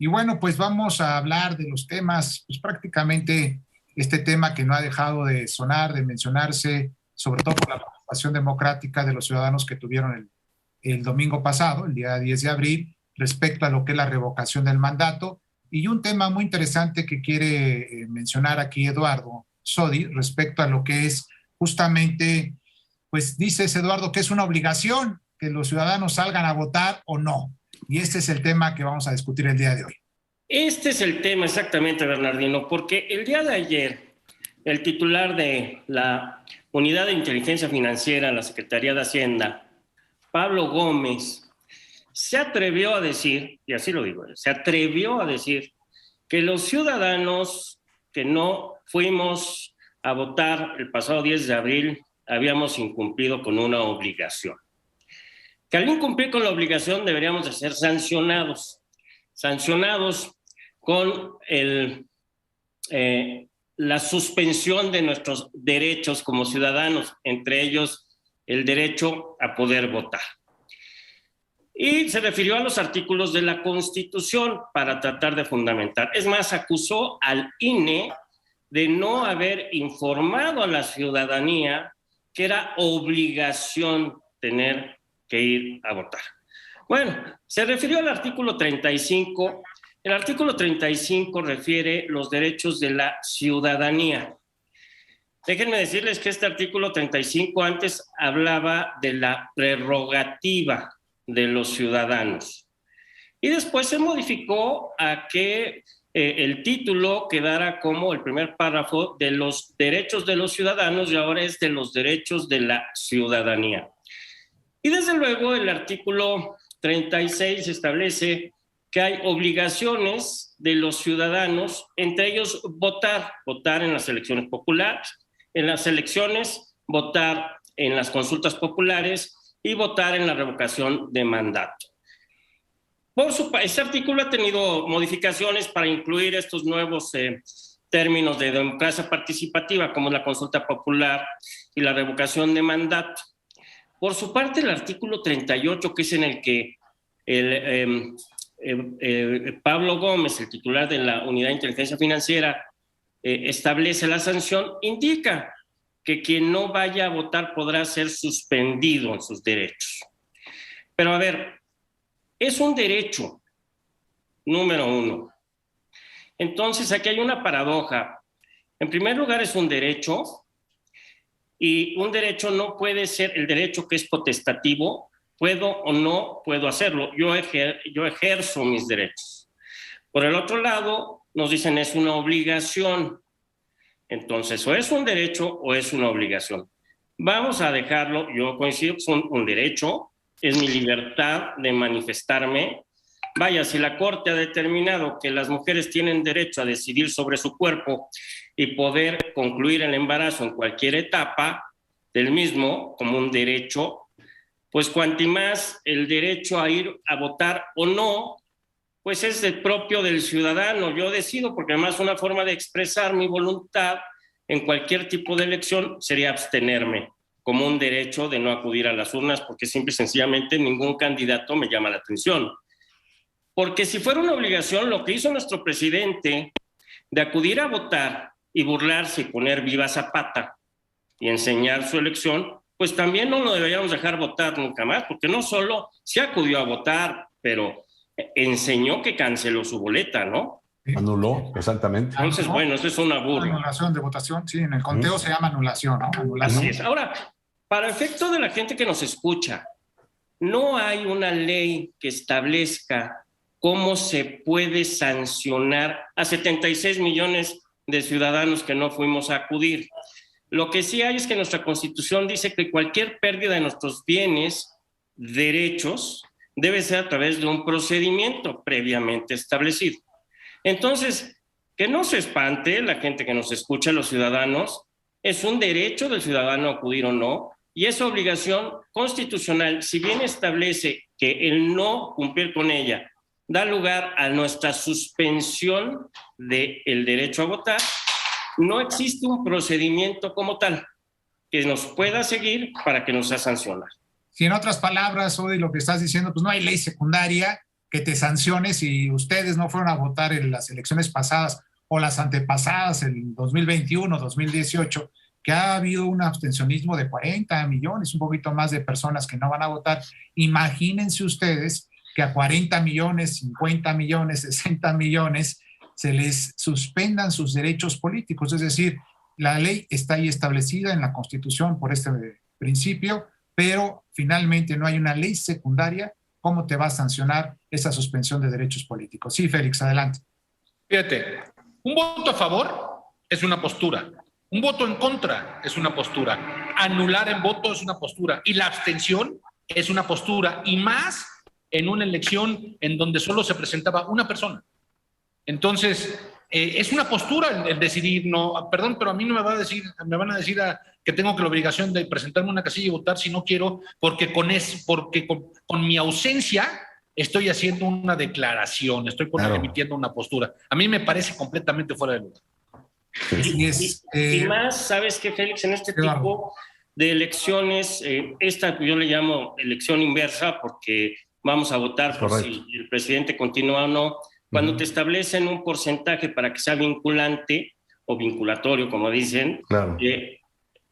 Y bueno, pues vamos a hablar de los temas, pues prácticamente este tema que no ha dejado de sonar, de mencionarse, sobre todo por la participación democrática de los ciudadanos que tuvieron el domingo pasado, el día 10 de abril, respecto a lo que es la revocación del mandato. Y un tema muy interesante que quiere mencionar aquí Eduardo Sodi respecto a lo que es justamente, pues dices Eduardo, que es una obligación que los ciudadanos salgan a votar o no. Y este es el tema que vamos a discutir el día de hoy. Este es el tema exactamente, Bernardino, porque el día de ayer el titular de la Unidad de Inteligencia Financiera, la Secretaría de Hacienda, Pablo Gómez, se atrevió a decir, y así lo digo, se atrevió a decir que los ciudadanos que no fuimos a votar el pasado 10 de abril habíamos incumplido con una obligación. Que al incumplir con la obligación deberíamos de ser sancionados con la suspensión de nuestros derechos como ciudadanos, entre ellos el derecho a poder votar. Y se refirió a los artículos de la Constitución para tratar de fundamentar. Es más, acusó al INE de no haber informado a la ciudadanía que era obligación tener que ir a votar. Bueno, se refirió al artículo 35. El artículo 35 refiere los derechos de la ciudadanía. Déjenme decirles que este artículo 35 antes hablaba de la prerrogativa de los ciudadanos. Y después se modificó a que el título quedara como el primer párrafo de los derechos de los ciudadanos y ahora es de los derechos de la ciudadanía. Y desde luego el artículo 36 establece que hay obligaciones de los ciudadanos, entre ellos votar en las elecciones populares, votar en las consultas populares y votar en la revocación de mandato. Este artículo ha tenido modificaciones para incluir estos nuevos términos de democracia participativa, como la consulta popular y la revocación de mandato. Por su parte, el artículo 38, que es en el que Pablo Gómez, el titular de la Unidad de Inteligencia Financiera, establece la sanción, indica que quien no vaya a votar podrá ser suspendido en sus derechos. Pero a ver, es un derecho, número uno. Entonces aquí hay una paradoja. En primer lugar, es un derecho, y un derecho no puede ser el derecho que es potestativo, puedo o no puedo hacerlo, yo ejerzo mis derechos. Por el otro lado, nos dicen es una obligación. Entonces, o es un derecho o es una obligación. Vamos a dejarlo, yo coincido, es un derecho, es mi libertad de manifestarme. Vaya, si la Corte ha determinado que las mujeres tienen derecho a decidir sobre su cuerpo y poder concluir el embarazo en cualquier etapa del mismo como un derecho, pues cuanti más el derecho a ir a votar o no, pues es el propio del ciudadano. Yo decido, porque además una forma de expresar mi voluntad en cualquier tipo de elección sería abstenerme, como un derecho de no acudir a las urnas, porque simple y sencillamente ningún candidato me llama la atención. Porque si fuera una obligación, lo que hizo nuestro presidente de acudir a votar y burlarse y poner viva Zapata y enseñar su elección, pues también no lo deberíamos dejar votar nunca más, porque no solo se acudió a votar, pero enseñó que canceló su boleta, ¿no? Sí. Anuló, exactamente. Entonces, bueno, eso es una burla. Anulación de votación, sí, en el conteo se llama anulación, ¿no? Anulación. Así es. Ahora, para efecto de la gente que nos escucha, no hay una ley que establezca cómo se puede sancionar a 76 millones de ciudadanos que no fuimos a acudir. Lo que sí hay es que nuestra Constitución dice que cualquier pérdida de nuestros bienes, derechos, debe ser a través de un procedimiento previamente establecido. Entonces, que no se espante la gente que nos escucha, los ciudadanos, es un derecho del ciudadano acudir o no, y esa obligación constitucional, si bien establece que el no cumplir con ella da lugar a nuestra suspensión del derecho a votar, no existe un procedimiento como tal que nos pueda seguir para que nos sea sancionado. Si en otras palabras, Odi, lo que estás diciendo, pues no hay ley secundaria que te sancione si ustedes no fueron a votar en las elecciones pasadas o las antepasadas, en 2021, 2018, que ha habido un abstencionismo de 40 millones, un poquito más de personas que no van a votar. Imagínense ustedes que a 40 millones, 50 millones, 60 millones se les suspendan sus derechos políticos. Es decir, la ley está ahí establecida en la Constitución por este principio, pero finalmente no hay una ley secundaria. ¿Cómo te va a sancionar esa suspensión de derechos políticos? Sí, Félix, adelante. Fíjate, un voto a favor es una postura, un voto en contra es una postura, anular en voto es una postura y la abstención es una postura, y más en una elección en donde solo se presentaba una persona. Entonces, es una postura el decidir, no, perdón, pero a mí no me van a decir que tengo la obligación de presentarme una casilla y votar si no quiero, porque con mi ausencia estoy haciendo una declaración, estoy emitiendo una postura. A mí me parece completamente fuera de lugar. Y más, ¿sabes qué, Félix? En este tipo de elecciones, esta yo le llamo elección inversa, porque vamos a votar por si el presidente continúa o no. Cuando te establecen un porcentaje para que sea vinculante o vinculatorio, como dicen,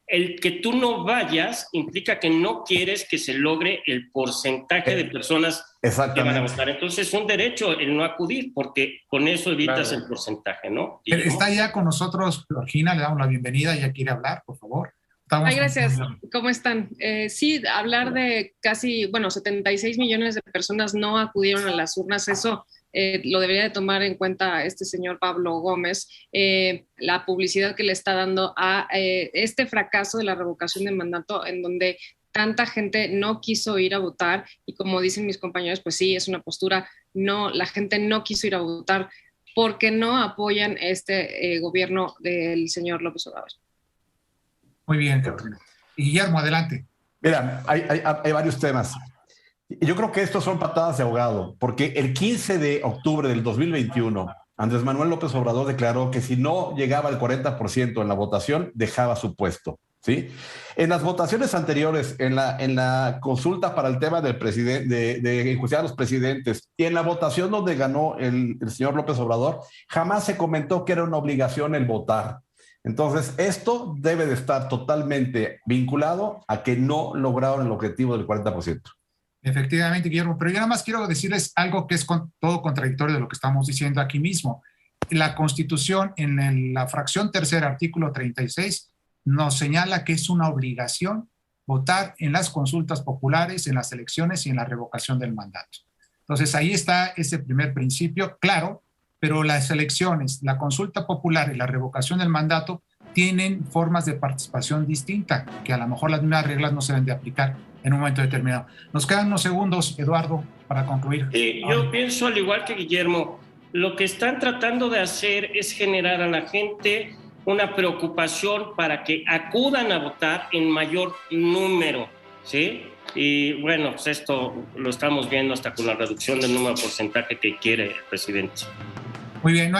el que tú no vayas implica que no quieres que se logre el porcentaje de personas que van a votar. Entonces es un derecho el no acudir, porque con eso evitas el porcentaje, ¿no? Está ya con nosotros Georgina, le damos la bienvenida, ella quiere hablar, por favor. Gracias. ¿Cómo están? Sí, hablar de casi, 76 millones de personas no acudieron a las urnas, eso lo debería de tomar en cuenta este señor Pablo Gómez, la publicidad que le está dando a este fracaso de la revocación de mandato, en donde tanta gente no quiso ir a votar, y como dicen mis compañeros, pues sí, es una postura, no, la gente no quiso ir a votar porque no apoyan este gobierno del señor López Obrador. Muy bien, Carolina. Guillermo, adelante. Mira, hay varios temas. Yo creo que estos son patadas de ahogado, porque el 15 de octubre del 2021, Andrés Manuel López Obrador declaró que si no llegaba al 40% en la votación, dejaba su puesto, ¿sí? En las votaciones anteriores, en la consulta para el tema del presidente, de enjuiciar a los presidentes, y en la votación donde ganó el señor López Obrador, jamás se comentó que era una obligación el votar. Entonces, esto debe de estar totalmente vinculado a que no lograron el objetivo del 40%. Efectivamente, Guillermo, pero yo nada más quiero decirles algo que es todo contradictorio de lo que estamos diciendo aquí mismo. La Constitución, en la fracción tercera, artículo 36, nos señala que es una obligación votar en las consultas populares, en las elecciones y en la revocación del mandato. Entonces, ahí está ese primer principio, claro, pero las elecciones, la consulta popular y la revocación del mandato tienen formas de participación distintas, que a lo mejor las mismas reglas no se deben de aplicar en un momento determinado. Nos quedan unos segundos, Eduardo, para concluir. Yo pienso, al igual que Guillermo, lo que están tratando de hacer es generar a la gente una preocupación para que acudan a votar en mayor número, ¿sí? Y bueno, pues esto lo estamos viendo hasta con la reducción del número de porcentaje que quiere el presidente. Muy bien.